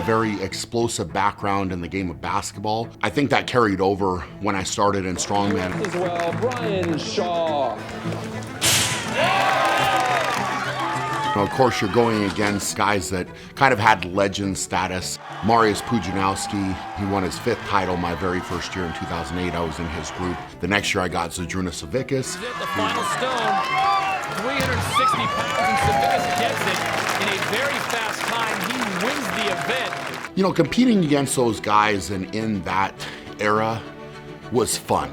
very explosive background in the game of basketball. I think that carried over when I started in strongman. As well, Brian Shaw. Of course, you're going against guys that kind of had legend status. Mariusz Pudzianowski, he won his 5th title my very first year in 2008. I was in his group. The next year I got Zydrunas Savickas. The final stone, 360 pounds, and Savickas gets it in a very fast time. He wins the event. You know, competing against those guys and in that era was fun.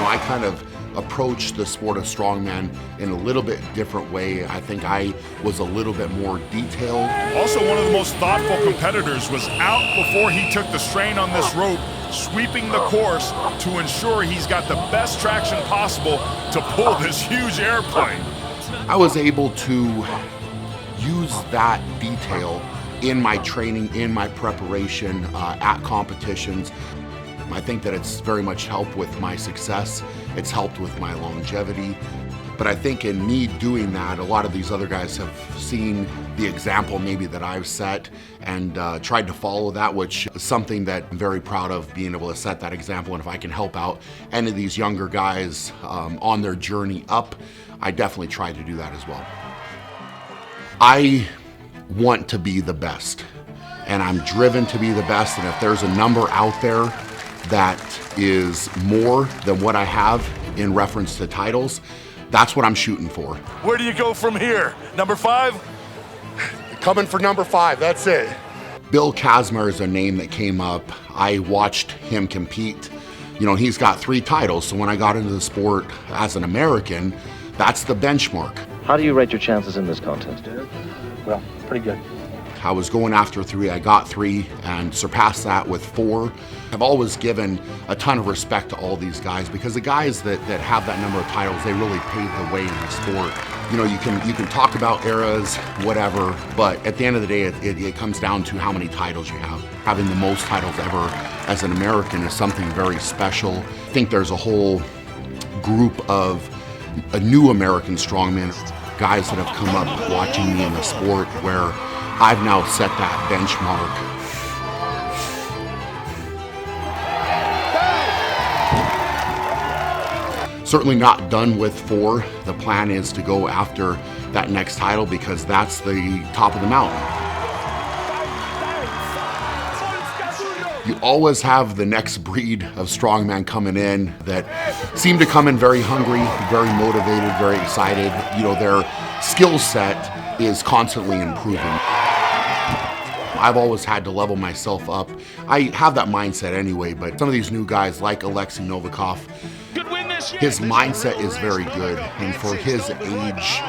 I kind of approached the sport of strongman in a little bit different way. I think I was a little bit more detailed. Also, one of the most thoughtful competitors was out before he took the strain on this rope, sweeping the course to ensure he's got the best traction possible to pull this huge airplane. I was able to use that detail in my training, in my preparation, at competitions. I think that it's very much helped with my success. It's helped with my longevity. But I think in me doing that, a lot of these other guys have seen the example maybe that I've set and tried to follow that, which is something that I'm very proud of, being able to set that example. And if I can help out any of these younger guys on their journey up, I definitely try to do that as well. I want to be the best, and I'm driven to be the best. And if there's a number out there that is more than what I have in reference to titles, that's what I'm shooting for. Where do you go from here? Number 5? Coming for number 5, that's it. Bill Kazmaier is a name that came up. I watched him compete. You know, he's got 3 titles, so when I got into the sport as an American, that's the benchmark. How do you rate your chances in this contest? Well, pretty good. I was going after 3, I got 3 and surpassed that with 4. I've always given a ton of respect to all these guys, because the guys that have that number of titles, they really paved the way in the sport. You know, you can talk about eras, whatever, but at the end of the day, it comes down to how many titles you have. Having the most titles ever as an American is something very special. I think there's a whole group of a new American strongman, guys that have come up watching me in the sport, where I've now set that benchmark. Certainly not done with 4. The plan is to go after that next title, because that's the top of the mountain. You always have the next breed of strongman coming in that seem to come in very hungry, very motivated, very excited. You know, their skill set is constantly improving. I've always had to level myself up. I have that mindset anyway, but some of these new guys like Alexei Novikov, his mindset is very good, and for his age,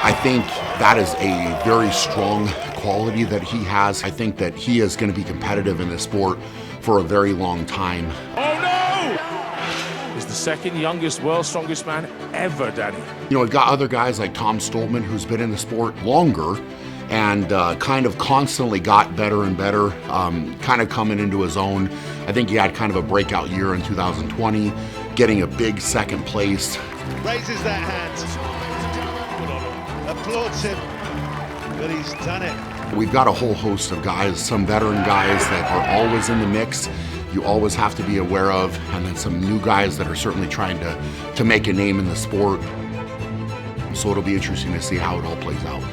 I think that is a very strong quality that he has. I think that he is going to be competitive in this sport for a very long time. Oh no! He's the 2nd youngest world's strongest man ever, Danny. You know, we've got other guys like Tom Stoltman, who's been in the sport longer and kind of constantly got better and better, kind of coming into his own. I think he had kind of a breakout year in 2020, getting a big 2nd place. Raises that hand, applauds him, but he's done it. We've got a whole host of guys, some veteran guys that are always in the mix, you always have to be aware of, and then some new guys that are certainly trying to make a name in the sport. So it'll be interesting to see how it all plays out.